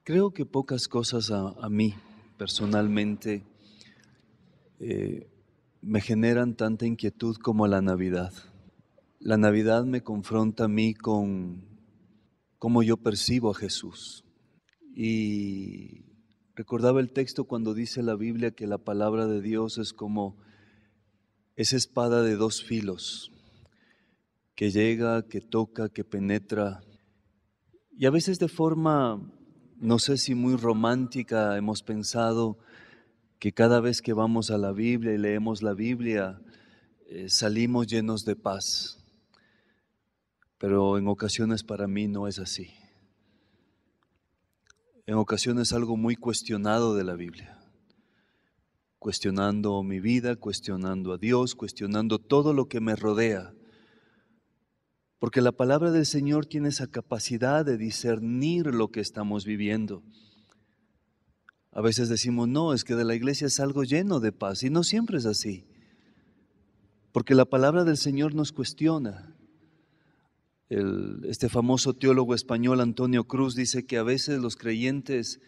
Creo que pocas cosas a mí personalmente me generan tanta inquietud como la Navidad. La Navidad me confronta a mí con cómo yo percibo a Jesús. Y recordaba el texto cuando dice la Biblia que la palabra de Dios es como esa espada de dos filos, que llega, que toca, que penetra. Y a veces de forma, no sé si muy romántica, hemos pensado que cada vez que vamos a la Biblia y leemos la Biblia, salimos llenos de paz. Pero en ocasiones para mí no es así. En ocasiones algo muy cuestionado de la Biblia. Cuestionando mi vida, cuestionando a Dios, cuestionando todo lo que me rodea. Porque la palabra del Señor tiene esa capacidad de discernir lo que estamos viviendo. A veces decimos, no, es que de la iglesia es algo lleno de paz, y no siempre es así. Porque la palabra del Señor nos cuestiona. Este famoso teólogo español Antonio Cruz dice que a veces los creyentes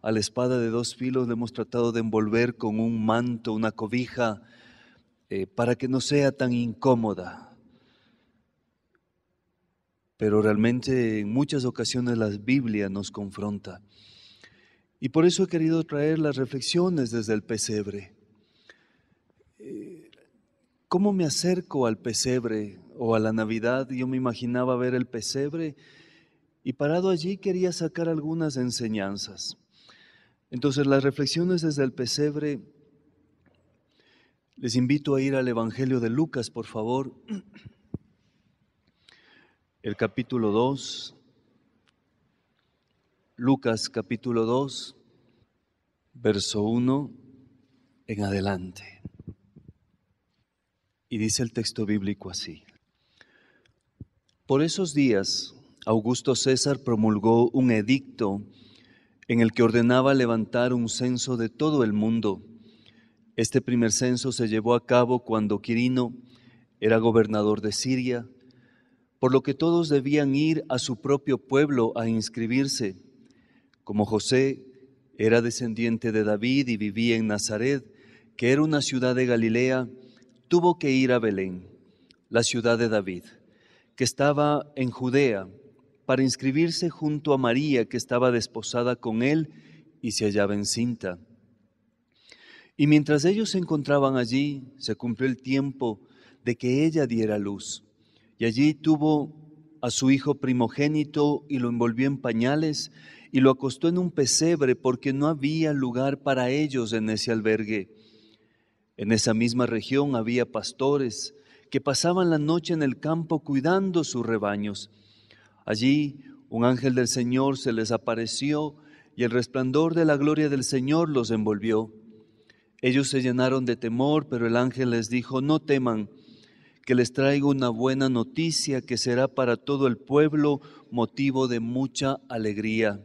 a la espada de dos filos le hemos tratado de envolver con un manto, una cobija, para que no sea tan incómoda. Pero realmente en muchas ocasiones la Biblia nos confronta. Y por eso he querido traer las reflexiones desde el pesebre. ¿Cómo me acerco al pesebre o a la Navidad? Yo me imaginaba ver el pesebre y parado allí quería sacar algunas enseñanzas. Entonces las reflexiones desde el pesebre, les invito a ir al Evangelio de Lucas, por favor, el capítulo 2, Lucas capítulo 2, verso 1 en adelante. Y dice el texto bíblico así: Por esos días, Augusto César promulgó un edicto en el que ordenaba levantar un censo de todo el mundo. Este primer censo se llevó a cabo cuando Quirino era gobernador de Siria, por lo que todos debían ir a su propio pueblo a inscribirse. Como José era descendiente de David y vivía en Nazaret, que era una ciudad de Galilea, tuvo que ir a Belén, la ciudad de David, que estaba en Judea, para inscribirse junto a María, que estaba desposada con él y se hallaba encinta. Y mientras ellos se encontraban allí, se cumplió el tiempo de que ella diera luz. Y allí tuvo a su hijo primogénito y lo envolvió en pañales y lo acostó en un pesebre porque no había lugar para ellos en ese albergue. En esa misma región había pastores que pasaban la noche en el campo cuidando sus rebaños. Allí un ángel del Señor se les apareció y el resplandor de la gloria del Señor los envolvió. Ellos se llenaron de temor, pero el ángel les dijo: no teman, que les traigo una buena noticia que será para todo el pueblo motivo de mucha alegría.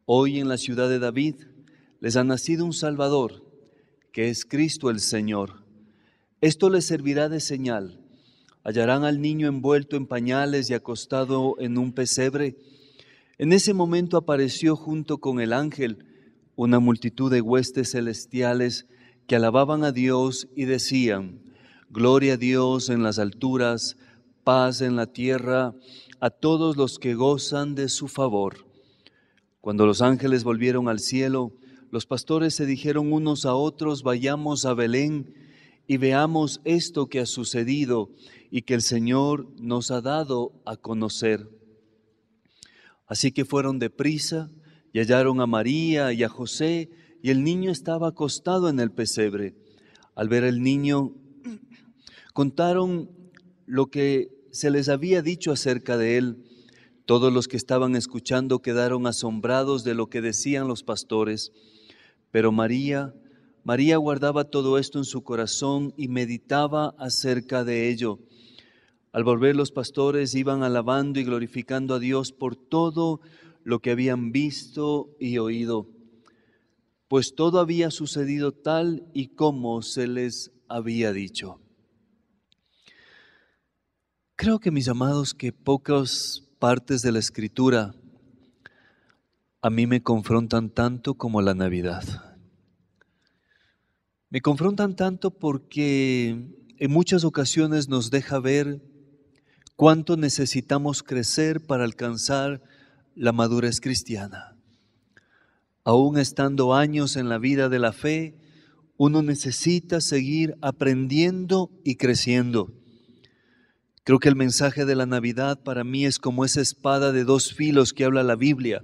Hoy en la ciudad de David les ha nacido un Salvador, que es Cristo el Señor. Esto les servirá de señal. Hallarán al niño envuelto en pañales y acostado en un pesebre. En ese momento apareció junto con el ángel una multitud de huestes celestiales que alababan a Dios y decían: Gloria a Dios en las alturas, paz en la tierra, a todos los que gozan de su favor. Cuando los ángeles volvieron al cielo, los pastores se dijeron unos a otros: vayamos a Belén y veamos esto que ha sucedido y que el Señor nos ha dado a conocer. Así que fueron deprisa y hallaron a María y a José, y el niño estaba acostado en el pesebre. Al ver al niño, contaron lo que se les había dicho acerca de él. Todos los que estaban escuchando quedaron asombrados de lo que decían los pastores. Pero María guardaba todo esto en su corazón y meditaba acerca de ello. Al volver los pastores iban alabando y glorificando a Dios por todo lo que habían visto y oído, pues todo había sucedido tal y como se les había dicho. Creo que, mis amados, que pocas partes de la Escritura a mí me confrontan tanto como la Navidad. Me confrontan tanto porque en muchas ocasiones nos deja ver cuánto necesitamos crecer para alcanzar la madurez cristiana. Aún estando años en la vida de la fe, uno necesita seguir aprendiendo y creciendo. Creo que el mensaje de la Navidad para mí es como esa espada de dos filos que habla la Biblia,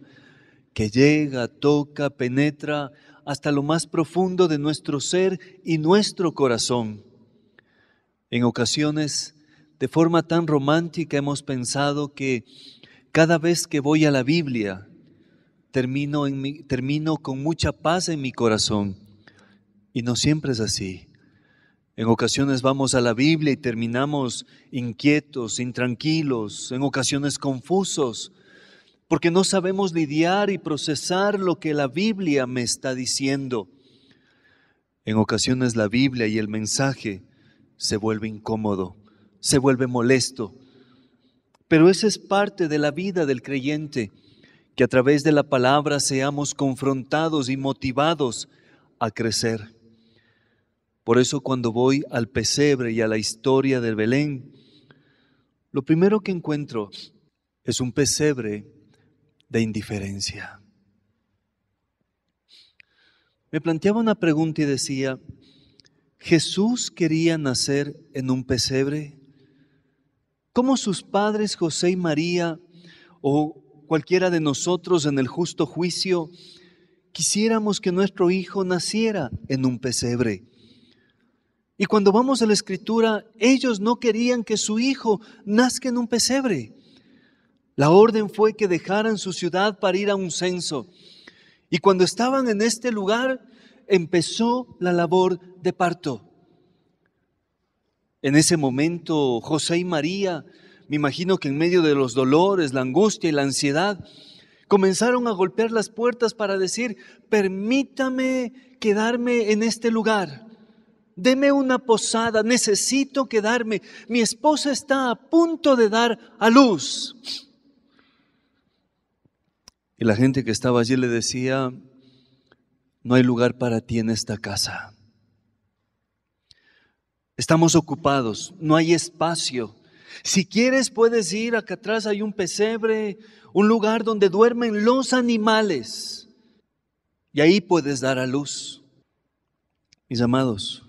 que llega, toca, penetra hasta lo más profundo de nuestro ser y nuestro corazón. En ocasiones, de forma tan romántica, hemos pensado que cada vez que voy a la Biblia, termino con mucha paz en mi corazón. Y no siempre es así. En ocasiones vamos a la Biblia y terminamos inquietos, intranquilos, en ocasiones confusos, porque no sabemos lidiar y procesar lo que la Biblia me está diciendo. En ocasiones la Biblia y el mensaje se vuelve incómodo, se vuelve molesto. Pero esa es parte de la vida del creyente, que a través de la palabra seamos confrontados y motivados a crecer. Por eso cuando voy al pesebre y a la historia del Belén, lo primero que encuentro es un pesebre de indiferencia. Me planteaba una pregunta y decía, ¿Jesús quería nacer en un pesebre? ¿Cómo sus padres José y María o cualquiera de nosotros en el justo juicio quisiéramos que nuestro hijo naciera en un pesebre? Y cuando vamos a la Escritura, ellos no querían que su hijo nazca en un pesebre. La orden fue que dejaran su ciudad para ir a un censo. Y cuando estaban en este lugar, empezó la labor de parto. En ese momento, José y María, me imagino que en medio de los dolores, la angustia y la ansiedad, comenzaron a golpear las puertas para decir, permítame quedarme en este lugar. Deme una posada, necesito quedarme. Mi esposa está a punto de dar a luz. Y la gente que estaba allí le decía, no hay lugar para ti en esta casa. Estamos ocupados, no hay espacio. Si quieres puedes ir, acá atrás hay un pesebre, un lugar donde duermen los animales. Y ahí puedes dar a luz. Mis amados,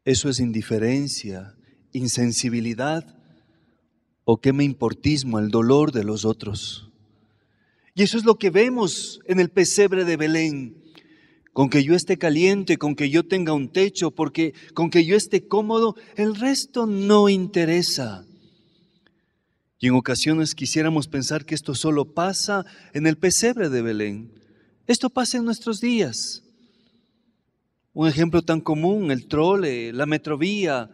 ¿eso es indiferencia, insensibilidad o qué me importismo al dolor de los otros? Y eso es lo que vemos en el pesebre de Belén. Con que yo esté caliente, con que yo tenga un techo, con que yo esté cómodo, el resto no interesa. Y en ocasiones quisiéramos pensar que esto solo pasa en el pesebre de Belén. Esto pasa en nuestros días. Un ejemplo tan común, el trole, la metrovía,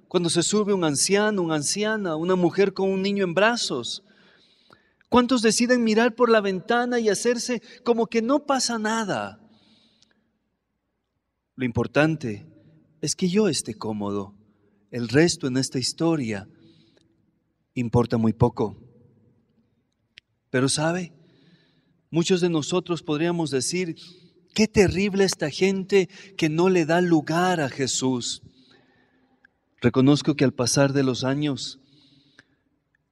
cuando se sube un anciano, una anciana, una mujer con un niño en brazos. ¿Cuántos deciden mirar por la ventana y hacerse como que no pasa nada? Lo importante es que yo esté cómodo. El resto en esta historia importa muy poco. Pero ¿sabe? Muchos de nosotros podríamos decir, qué terrible esta gente que no le da lugar a Jesús. Reconozco que al pasar de los años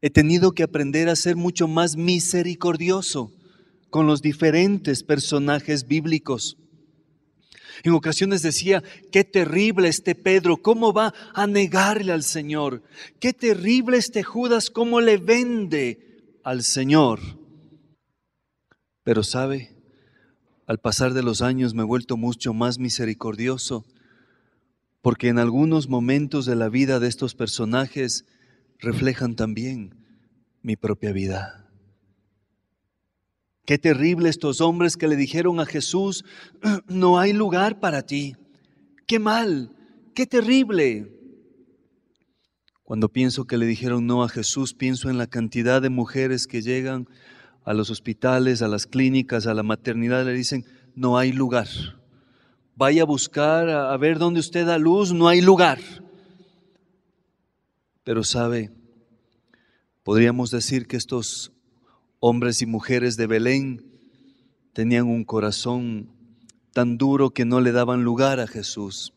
he tenido que aprender a ser mucho más misericordioso con los diferentes personajes bíblicos. En ocasiones decía, qué terrible este Pedro, ¿cómo va a negarle al Señor? Qué terrible este Judas, ¿cómo le vende al Señor? Pero ¿sabe? Al pasar de los años me he vuelto mucho más misericordioso, porque en algunos momentos de la vida de estos personajes reflejan también mi propia vida. Qué terrible estos hombres que le dijeron a Jesús, no hay lugar para ti. Qué mal, qué terrible. Cuando pienso que le dijeron no a Jesús, pienso en la cantidad de mujeres que llegan a los hospitales, a las clínicas, a la maternidad, le dicen, no hay lugar. Vaya a buscar, a ver dónde usted da luz, no hay lugar. Pero sabe, podríamos decir que estos hombres y mujeres de Belén tenían un corazón tan duro que no le daban lugar a Jesús.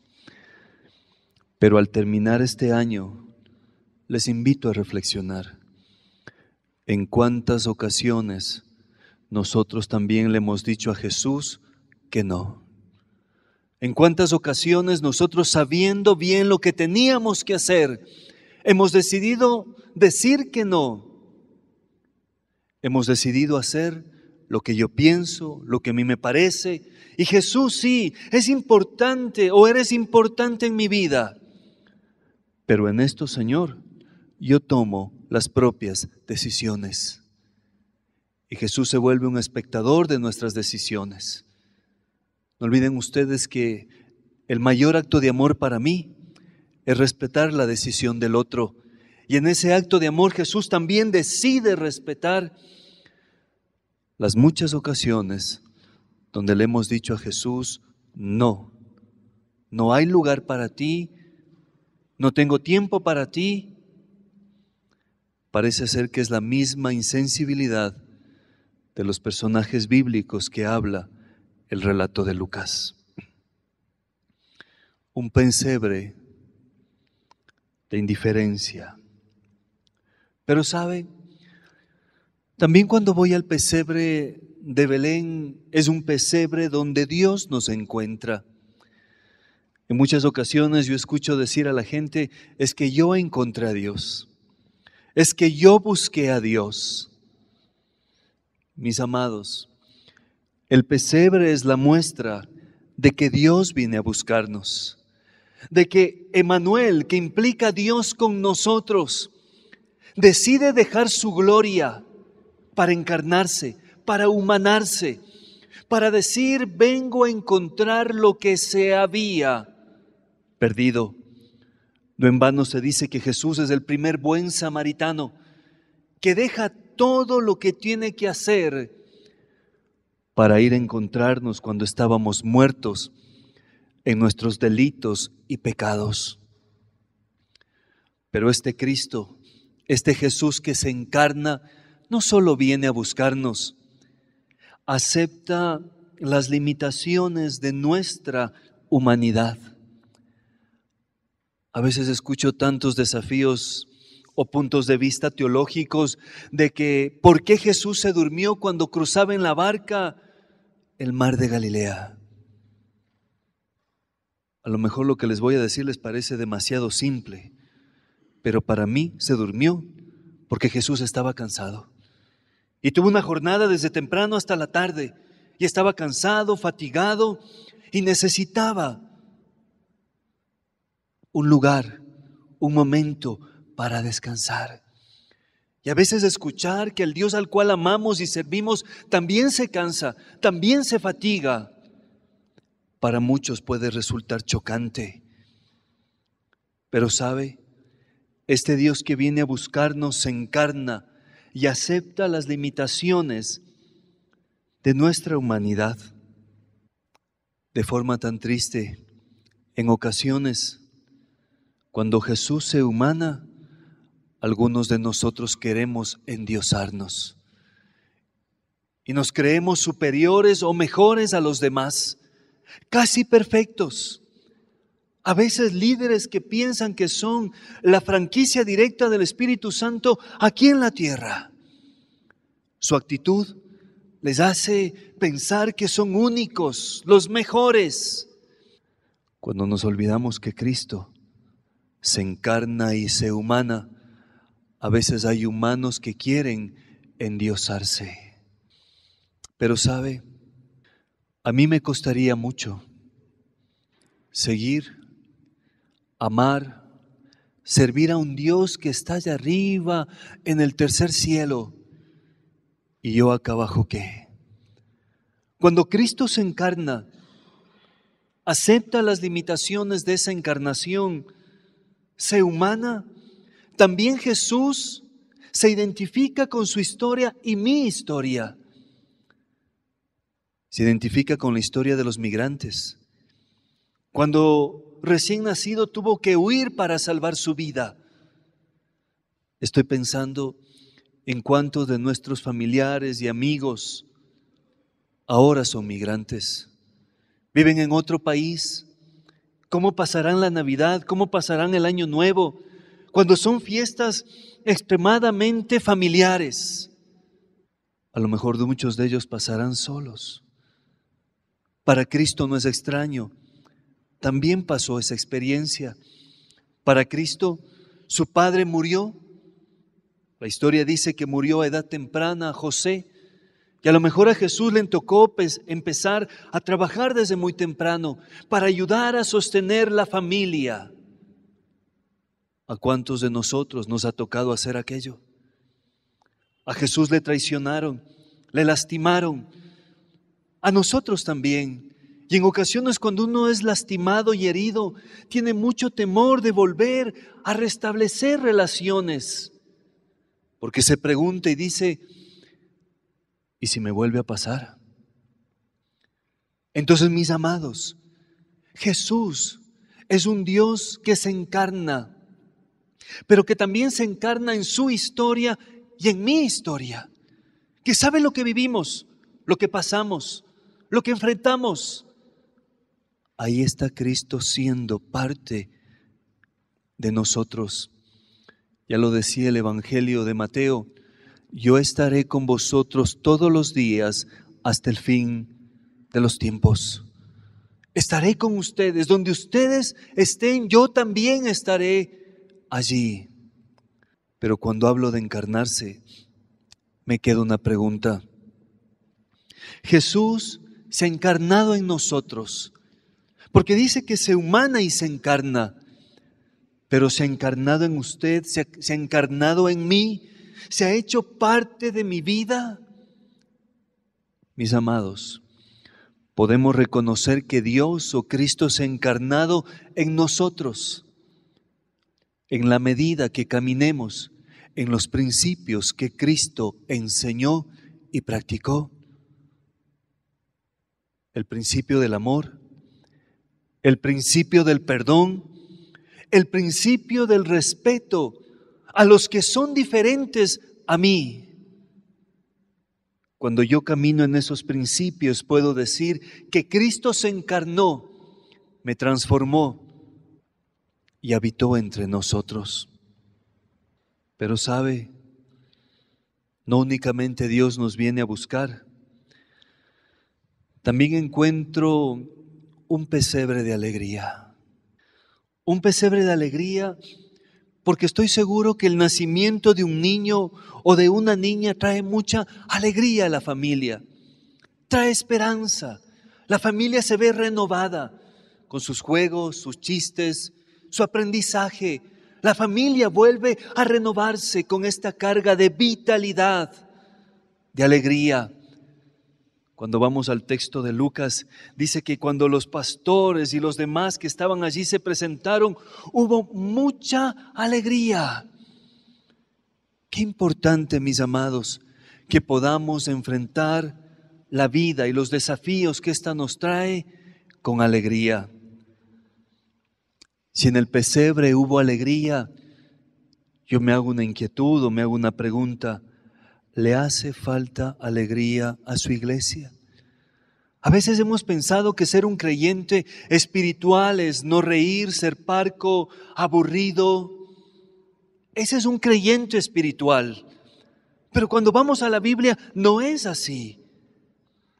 Pero al terminar este año, les invito a reflexionar en cuántas ocasiones nosotros también le hemos dicho a Jesús que no. En cuántas ocasiones nosotros, sabiendo bien lo que teníamos que hacer, hemos decidido decir que no. Hemos decidido hacer lo que yo pienso, lo que a mí me parece. Y Jesús, sí, es importante o eres importante en mi vida. Pero en esto, Señor, yo tomo las propias decisiones. Y Jesús se vuelve un espectador de nuestras decisiones. No olviden ustedes que el mayor acto de amor para mí es respetar la decisión del otro. Y en ese acto de amor Jesús también decide respetar las muchas ocasiones donde le hemos dicho a Jesús, no, no hay lugar para ti, no tengo tiempo para ti. Parece ser que es la misma insensibilidad de los personajes bíblicos que habla el relato de Lucas. Un pesebre de indiferencia. Pero ¿sabe? También cuando voy al pesebre de Belén, es un pesebre donde Dios nos encuentra. En muchas ocasiones yo escucho decir a la gente, es que yo encontré a Dios, es que yo busqué a Dios. Mis amados, el pesebre es la muestra de que Dios viene a buscarnos, de que Emmanuel, que implica Dios con nosotros, decide dejar su gloria para encarnarse, para humanarse, para decir, vengo a encontrar lo que se había perdido. No en vano se dice que Jesús es el primer buen samaritano, que deja todo lo que tiene que hacer para ir a encontrarnos cuando estábamos muertos en nuestros delitos y pecados. Pero este Cristo, este Jesús que se encarna, no solo viene a buscarnos, acepta las limitaciones de nuestra humanidad. A veces escucho tantos desafíos o puntos de vista teológicos de que ¿por qué Jesús se durmió cuando cruzaba en la barca el mar de Galilea? A lo mejor lo que les voy a decir les parece demasiado simple, pero para mí se durmió porque Jesús estaba cansado. Y tuvo una jornada desde temprano hasta la tarde y estaba cansado, fatigado y necesitaba un lugar, un momento para descansar. Y a veces escuchar que el Dios al cual amamos y servimos también se cansa, también se fatiga, para muchos puede resultar chocante. Pero ¿sabe? Este Dios que viene a buscarnos se encarna y acepta las limitaciones de nuestra humanidad. De forma tan triste, en ocasiones, cuando Jesús se humana, algunos de nosotros queremos endiosarnos y nos creemos superiores o mejores a los demás, casi perfectos. A veces líderes que piensan que son la franquicia directa del Espíritu Santo aquí en la tierra. Su actitud les hace pensar que son únicos, los mejores, cuando nos olvidamos que Cristo se encarna y se humana. A veces hay humanos que quieren endiosarse. Pero ¿sabe? A mí me costaría mucho seguir, amar, servir a un Dios que está allá arriba en el tercer cielo y yo acá abajo, ¿qué? Cuando Cristo se encarna, acepta las limitaciones de esa encarnación, se humana, también Jesús se identifica con su historia y mi historia. Se identifica con la historia de los migrantes. Cuando recién nacido tuvo que huir para salvar su vida. Estoy pensando en cuántos de nuestros familiares y amigos ahora son migrantes, viven en otro país. ¿Cómo pasarán la Navidad? ¿Cómo pasarán el Año Nuevo? Cuando son fiestas extremadamente familiares. A lo mejor muchos de ellos pasarán solos. Para Cristo no es extraño. También pasó esa experiencia. Para Cristo, su padre murió. La historia dice que murió a edad temprana José. Y a lo mejor a Jesús le tocó empezar a trabajar desde muy temprano para ayudar a sostener la familia. ¿A cuántos de nosotros nos ha tocado hacer aquello? A Jesús le traicionaron, le lastimaron. A nosotros también. Y en ocasiones cuando uno es lastimado y herido, tiene mucho temor de volver a restablecer relaciones. Porque se pregunta y dice, ¿y si me vuelve a pasar? Entonces, mis amados, Jesús es un Dios que se encarna, pero que también se encarna en su historia y en mi historia, que sabe lo que vivimos, lo que pasamos, lo que enfrentamos. Ahí está Cristo siendo parte de nosotros. Ya lo decía el Evangelio de Mateo, yo estaré con vosotros todos los días hasta el fin de los tiempos. Estaré con ustedes, donde ustedes estén, yo también estaré allí. Pero cuando hablo de encarnarse, me queda una pregunta. Jesús se ha encarnado en nosotros, porque dice que se humana y se encarna, pero se ha encarnado en usted, se ha encarnado en mí, se ha hecho parte de mi vida. Mis amados, podemos reconocer que Dios o Cristo se ha encarnado en nosotros, en la medida que caminemos en los principios que Cristo enseñó y practicó. El principio del amor, el principio del perdón, el principio del respeto a los que son diferentes a mí. Cuando yo camino en esos principios, puedo decir que Cristo se encarnó, me transformó y habitó entre nosotros. Pero sabe, no únicamente Dios nos viene a buscar, también encuentro un pesebre de alegría. Un pesebre de alegría porque estoy seguro que el nacimiento de un niño o de una niña trae mucha alegría a la familia, trae esperanza. La familia se ve renovada con sus juegos, sus chistes, su aprendizaje. La familia vuelve a renovarse con esta carga de vitalidad, de alegría. Cuando vamos al texto de Lucas, dice que cuando los pastores y los demás que estaban allí se presentaron, hubo mucha alegría. Qué importante, mis amados, que podamos enfrentar la vida y los desafíos que ésta nos trae con alegría. Si en el pesebre hubo alegría, yo me hago una inquietud o me hago una pregunta. ¿Le hace falta alegría a su iglesia? A veces hemos pensado que ser un creyente espiritual es no reír, ser parco, aburrido. Ese es un creyente espiritual. Pero cuando vamos a la Biblia no es así.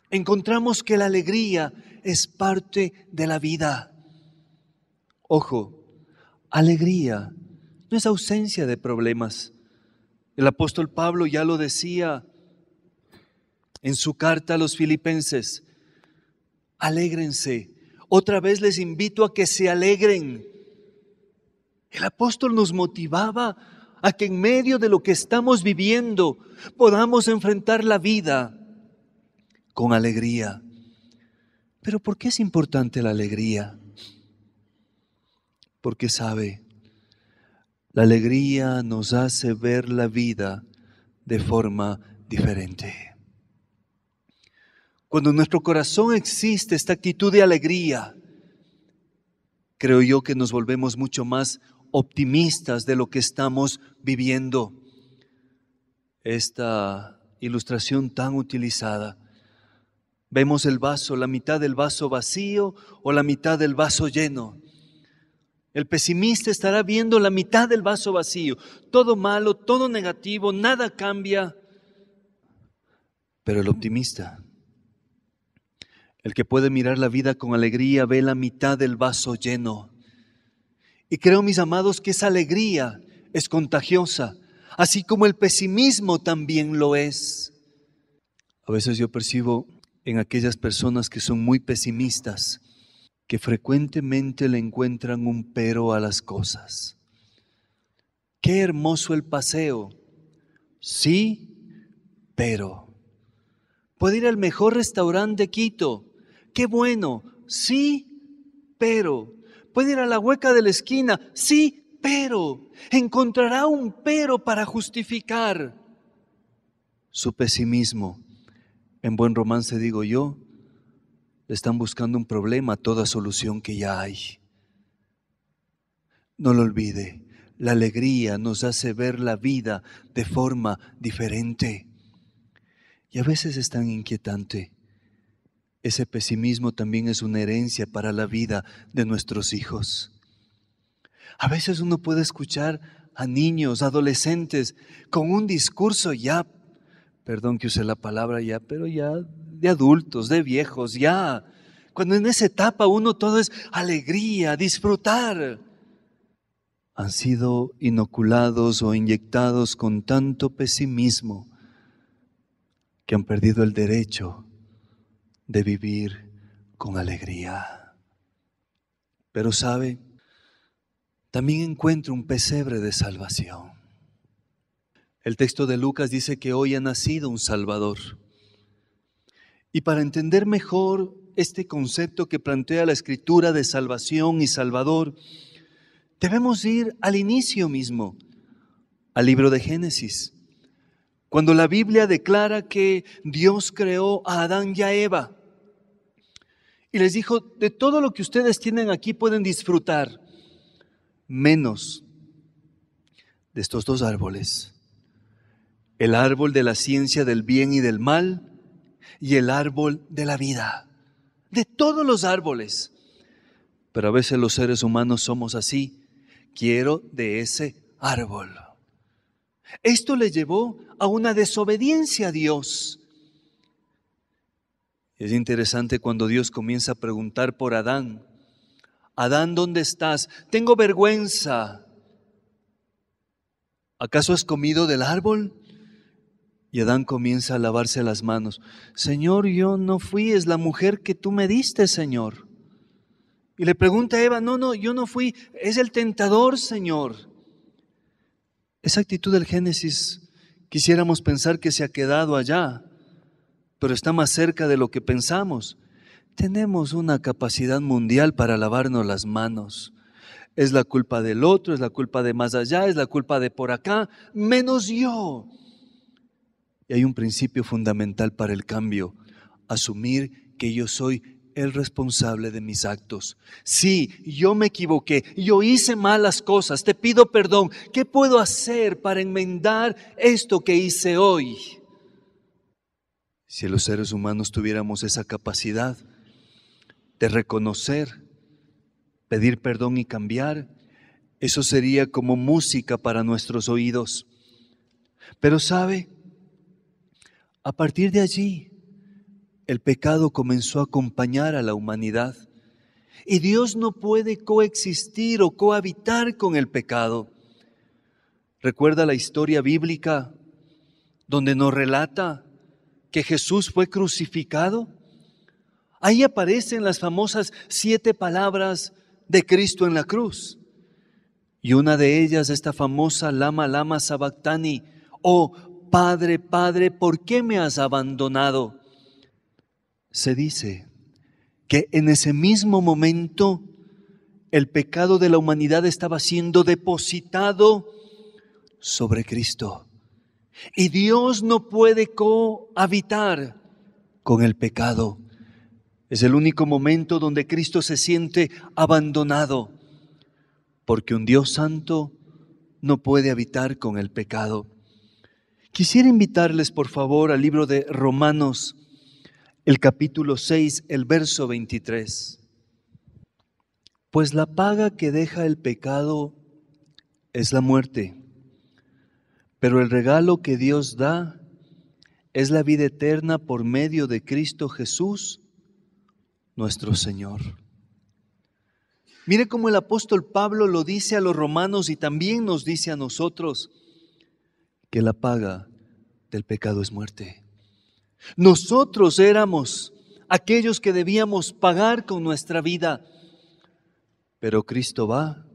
Encontramos que la alegría es parte de la vida. Ojo, alegría no es ausencia de problemas. El apóstol Pablo ya lo decía en su carta a los Filipenses, alégrense. Otra vez les invito a que se alegren. El apóstol nos motivaba a que en medio de lo que estamos viviendo podamos enfrentar la vida con alegría. Pero ¿por qué es importante la alegría? Porque sabe, la alegría nos hace ver la vida de forma diferente. Cuando en nuestro corazón existe esta actitud de alegría, creo yo que nos volvemos mucho más optimistas de lo que estamos viviendo. Esta ilustración tan utilizada Vemos el vaso, la mitad del vaso vacío o la mitad del vaso lleno. El pesimista estará viendo la mitad del vaso vacío, todo malo, todo negativo, nada cambia. Pero el optimista, el que puede mirar la vida con alegría, ve la mitad del vaso lleno. Y creo, mis amados, que esa alegría es contagiosa, así como el pesimismo también lo es. A veces yo percibo en aquellas personas que son muy pesimistas, que frecuentemente le encuentran un pero a las cosas. Qué hermoso el paseo, sí, pero. Puede ir al mejor restaurante de Quito, qué bueno, sí, pero. Puede ir a la hueca de la esquina, sí, pero. Encontrará un pero para justificar su pesimismo. En buen romance digo yo, le están buscando un problema a toda solución que ya hay. No lo olvide, la alegría nos hace ver la vida de forma diferente. Y a veces es tan inquietante. Ese pesimismo también es una herencia para la vida de nuestros hijos. A veces uno puede escuchar a niños, adolescentes, con un discurso ya, perdón que use la palabra ya, pero ya de adultos, de viejos, ya. Cuando en esa etapa uno todo es alegría, disfrutar. Han sido inoculados o inyectados con tanto pesimismo que han perdido el derecho de vivir con alegría. Pero sabe, también encuentro un pesebre de salvación. El texto de Lucas dice que hoy ha nacido un Salvador. Y para entender mejor este concepto que plantea la Escritura de salvación y Salvador, debemos ir al inicio mismo, al libro de Génesis, cuando la Biblia declara que Dios creó a Adán y a Eva y les dijo, de todo lo que ustedes tienen aquí pueden disfrutar, menos de estos dos árboles, el árbol de la ciencia del bien y del mal y el árbol de la vida, de todos los árboles. Pero a veces los seres humanos somos así, quiero de ese árbol. Esto le llevó a una desobediencia a Dios. Es interesante cuando Dios comienza a preguntar por Adán. Adán, ¿dónde estás? Tengo vergüenza. ¿Acaso has comido del árbol? Y Adán comienza a lavarse las manos. Señor, yo no fui, es la mujer que tú me diste, Señor. Y le pregunta a Eva, no, yo no fui, es el tentador, Señor. Esa actitud del Génesis, quisiéramos pensar que se ha quedado allá, pero está más cerca de lo que pensamos. Tenemos una capacidad mundial para lavarnos las manos. Es la culpa del otro, es la culpa de más allá, es la culpa de por acá, menos yo. Y hay un principio fundamental para el cambio, asumir que yo soy el responsable de mis actos. Sí, yo me equivoqué, yo hice malas cosas, te pido perdón. ¿Qué puedo hacer para enmendar esto que hice hoy? Si los seres humanos tuviéramos esa capacidad de reconocer, pedir perdón y cambiar, eso sería como música para nuestros oídos. Pero ¿sabe? A partir de allí, el pecado comenzó a acompañar a la humanidad y Dios no puede coexistir o cohabitar con el pecado. ¿Recuerda la historia bíblica donde nos relata que Jesús fue crucificado? Ahí aparecen las famosas 7 palabras de Cristo en la cruz. Y una de ellas, esta famosa lama, lama sabactani, oh Padre, Padre, ¿por qué me has abandonado? Se dice que en ese mismo momento el pecado de la humanidad estaba siendo depositado sobre Cristo. Y Dios no puede cohabitar con el pecado. Es el único momento donde Cristo se siente abandonado, porque un Dios santo no puede habitar con el pecado. Quisiera invitarles, por favor, al libro de Romanos, el capítulo 6, el verso 23. Pues la paga que deja el pecado es la muerte, pero el regalo que Dios da es la vida eterna por medio de Cristo Jesús, nuestro Señor. Mire cómo el apóstol Pablo lo dice a los romanos y también nos dice a nosotros, que la paga del pecado es muerte. Nosotros éramos aquellos que debíamos pagar con nuestra vida, pero Cristo va,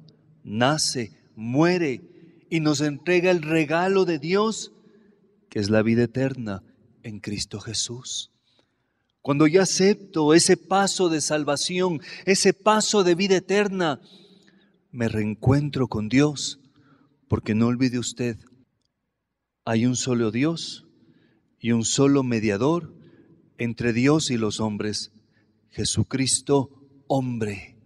nace, muere y nos entrega el regalo de Dios, que es la vida eterna en Cristo Jesús. Cuando yo acepto ese paso de salvación, ese paso de vida eterna, me reencuentro con Dios, porque no olvide usted, hay un solo Dios y un solo mediador entre Dios y los hombres, Jesucristo, hombre.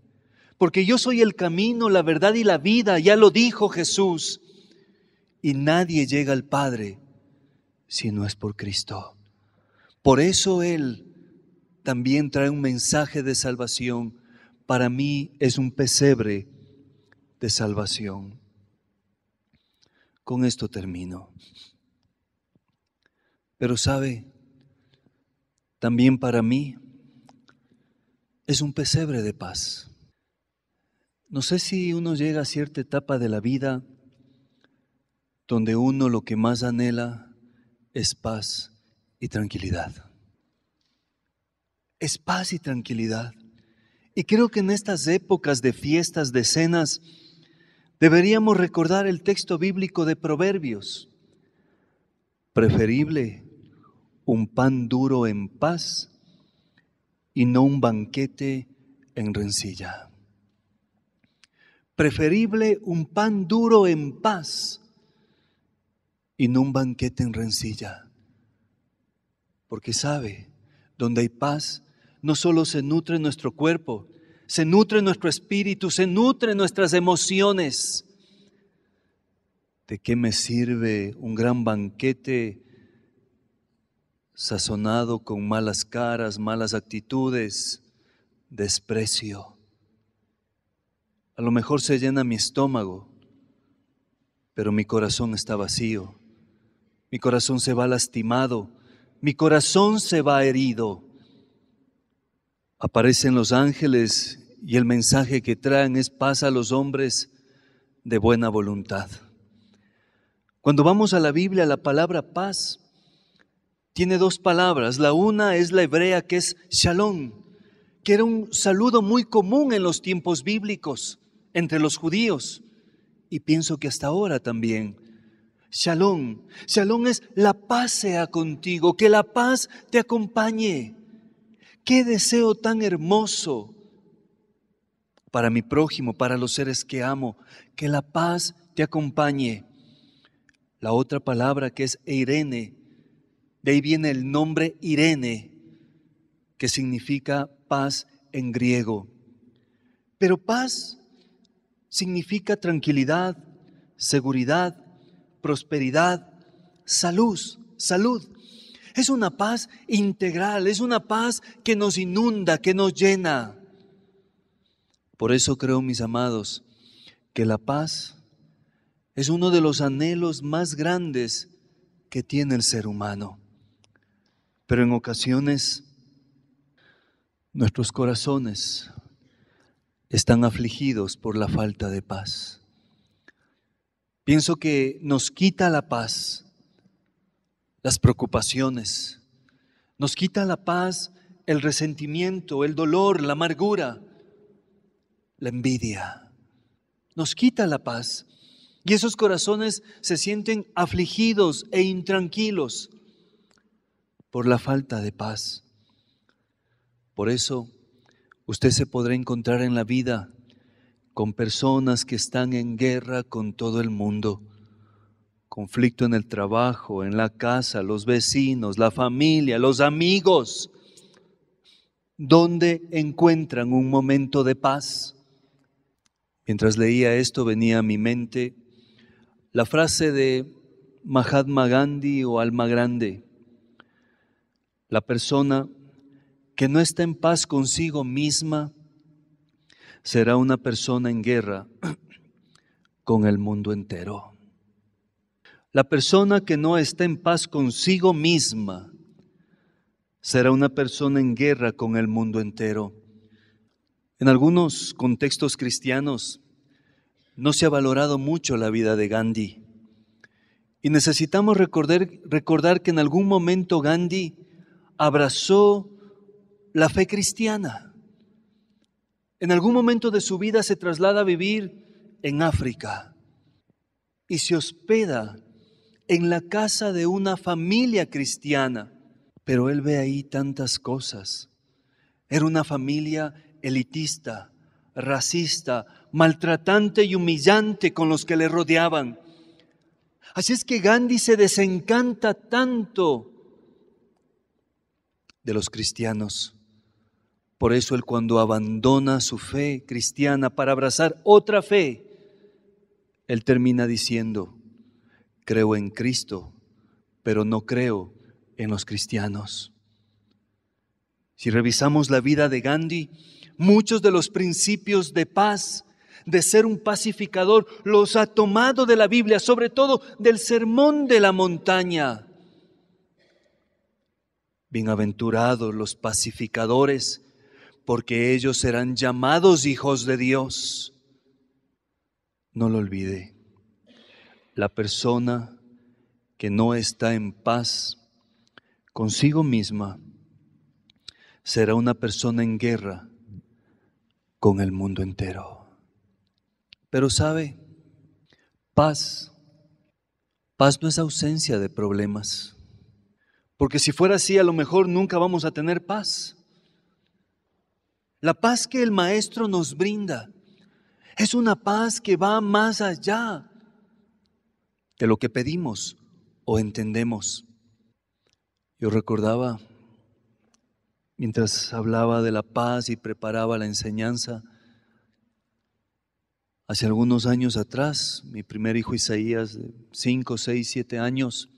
Porque yo soy el camino, la verdad y la vida, ya lo dijo Jesús, y nadie llega al Padre si no es por Cristo. Por eso Él también trae un mensaje de salvación. Para mí es un pesebre de salvación. Con esto termino. Pero sabe, también para mí es un pesebre de paz. No sé si uno llega a cierta etapa de la vida donde uno lo que más anhela es paz y tranquilidad. Es paz y tranquilidad. Y creo que en estas épocas de fiestas, de cenas, deberíamos recordar el texto bíblico de Proverbios. Preferible un pan duro en paz y no un banquete en rencilla. Preferible un pan duro en paz y no un banquete en rencilla. Porque sabe, donde hay paz, no solo se nutre nuestro cuerpo, se nutre nuestro espíritu, se nutre nuestras emociones. ¿De qué me sirve un gran banquete sazonado con malas caras, malas actitudes, desprecio? A lo mejor se llena mi estómago, pero mi corazón está vacío. Mi corazón se va lastimado, mi corazón se va herido. Aparecen los ángeles y el mensaje que traen es paz a los hombres de buena voluntad. Cuando vamos a la Biblia, la palabra paz tiene dos palabras. La una es la hebrea, que es shalom, que era un saludo muy común en los tiempos bíblicos entre los judíos, y pienso que hasta ahora también. Shalom, shalom es la paz sea contigo, que la paz te acompañe. Qué deseo tan hermoso para mi prójimo, para los seres que amo, que la paz te acompañe. La otra palabra, que es eirene, de ahí viene el nombre Irene, que significa paz en griego. Pero paz significa tranquilidad, seguridad, prosperidad, salud. Es una paz integral, es una paz que nos inunda, que nos llena. Por eso creo, mis amados, que la paz es uno de los anhelos más grandes que tiene el ser humano. Pero en ocasiones nuestros corazones están afligidos por la falta de paz. Pienso que nos quita la paz las preocupaciones, nos quita la paz el resentimiento, el dolor, la amargura, la envidia. Nos quita la paz y esos corazones se sienten afligidos e intranquilos por la falta de paz. Por eso usted se podrá encontrar en la vida con personas que están en guerra con todo el mundo. Conflicto en el trabajo, en la casa, los vecinos, la familia, los amigos. ¿Dónde encuentran un momento de paz? Mientras leía esto venía a mi mente la frase de Mahatma Gandhi o Alma Grande. La persona que no está en paz consigo misma será una persona en guerra con el mundo entero. La persona que no está en paz consigo misma será una persona en guerra con el mundo entero. En algunos contextos cristianos no se ha valorado mucho la vida de Gandhi. Y necesitamos recordar que en algún momento Gandhi abrazó la fe cristiana. En algún momento de su vida se traslada a vivir en África y se hospeda en la casa de una familia cristiana. Pero él ve ahí tantas cosas. Era una familia elitista, racista, maltratante y humillante con los que le rodeaban. Así es que Gandhi se desencanta tanto de los cristianos. Por eso él, cuando abandona su fe cristiana para abrazar otra fe, él termina diciendo: creo en Cristo, pero no creo en los cristianos. Si revisamos la vida de Gandhi, muchos de los principios de paz, de ser un pacificador, los ha tomado de la Biblia, sobre todo del Sermón de la Montaña. Bienaventurados los pacificadores, porque ellos serán llamados hijos de Dios. No lo olvide, la persona que no está en paz consigo misma será una persona en guerra con el mundo entero. Pero ¿sabe? Paz no es ausencia de problemas. Porque si fuera así, a lo mejor nunca vamos a tener paz. La paz que el Maestro nos brinda es una paz que va más allá de lo que pedimos o entendemos. Yo recordaba, mientras hablaba de la paz y preparaba la enseñanza, hace algunos años atrás, mi primer hijo Isaías, de 5, 6, 7 años,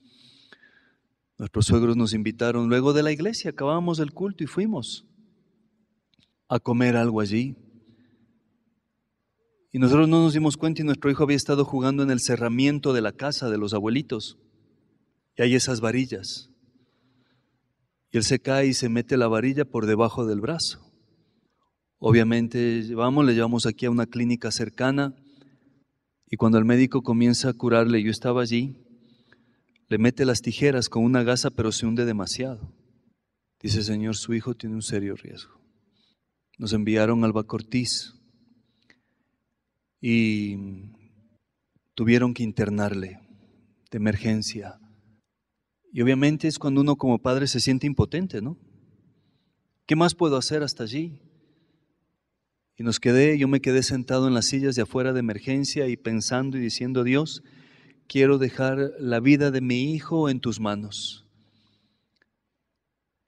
nuestros suegros nos invitaron luego de la iglesia, acabamos el culto y fuimos a comer algo allí. Y nosotros no nos dimos cuenta y nuestro hijo había estado jugando en el cerramiento de la casa de los abuelitos. Y hay esas varillas. Y él se cae y se mete la varilla por debajo del brazo. Obviamente le llevamos aquí a una clínica cercana y cuando el médico comienza a curarle, yo estaba allí, le mete las tijeras con una gasa pero se hunde demasiado. Dice: Señor, su hijo tiene un serio riesgo. Nos enviaron al Bacortiz y tuvieron que internarle de emergencia. Y obviamente es cuando uno como padre se siente impotente, ¿no? ¿Qué más puedo hacer hasta allí? Y yo me quedé sentado en las sillas de afuera de emergencia y pensando y diciendo: Dios, quiero dejar la vida de mi hijo en tus manos.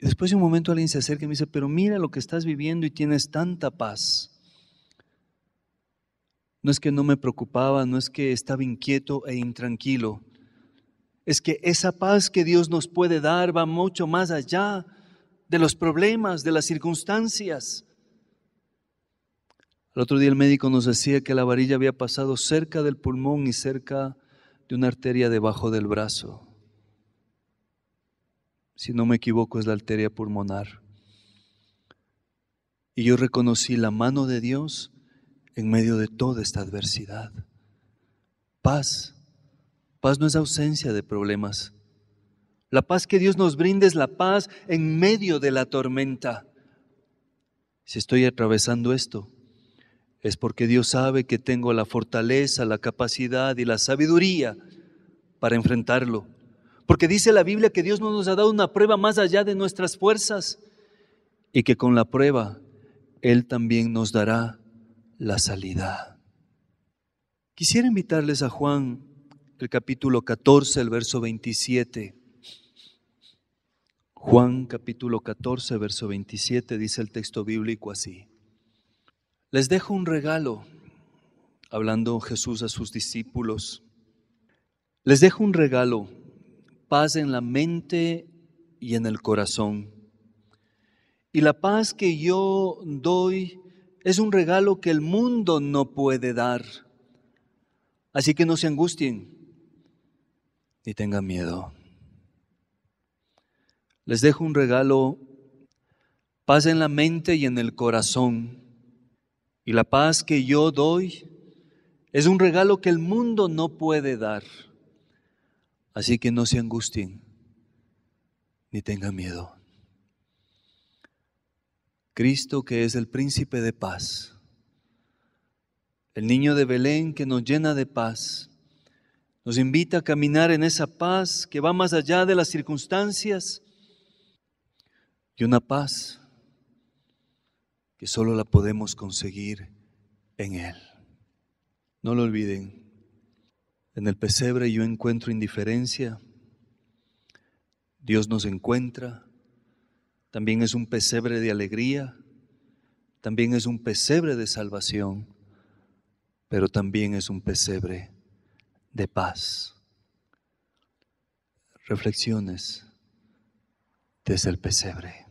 Y después de un momento alguien se acerca y me dice: pero mira lo que estás viviendo y tienes tanta paz. No es que no me preocupaba, no es que estaba inquieto e intranquilo. Es que esa paz que Dios nos puede dar va mucho más allá de los problemas, de las circunstancias. El otro día el médico nos decía que la varilla había pasado cerca del pulmón y cerca de una arteria debajo del brazo. Si no me equivoco, es la arteria pulmonar. Y yo reconocí la mano de Dios en medio de toda esta adversidad. Paz no es ausencia de problemas. La paz que Dios nos brinda es la paz en medio de la tormenta. Si estoy atravesando esto, es porque Dios sabe que tengo la fortaleza, la capacidad y la sabiduría para enfrentarlo. Porque dice la Biblia que Dios no nos ha dado una prueba más allá de nuestras fuerzas y que con la prueba Él también nos dará la salida. Quisiera invitarles a Juan, el capítulo 14, el verso 27. Juan capítulo 14, verso 27, dice el texto bíblico así: les dejo un regalo, hablando Jesús a sus discípulos, les dejo un regalo, paz en la mente y en el corazón. y la paz que yo doy es un regalo que el mundo no puede dar. Así que no se angustien ni tengan miedo. Les dejo un regalo, paz en la mente y en el corazón. Y la paz que yo doy es un regalo que el mundo no puede dar. Así que no se angustien ni tengan miedo. Cristo, que es el príncipe de paz, el niño de Belén que nos llena de paz, nos invita a caminar en esa paz que va más allá de las circunstancias y una paz que solo la podemos conseguir en Él. No lo olviden, en el pesebre yo encuentro indiferencia, Dios nos encuentra, también es un pesebre de alegría, también es un pesebre de salvación, pero también es un pesebre de paz. Reflexiones desde el pesebre.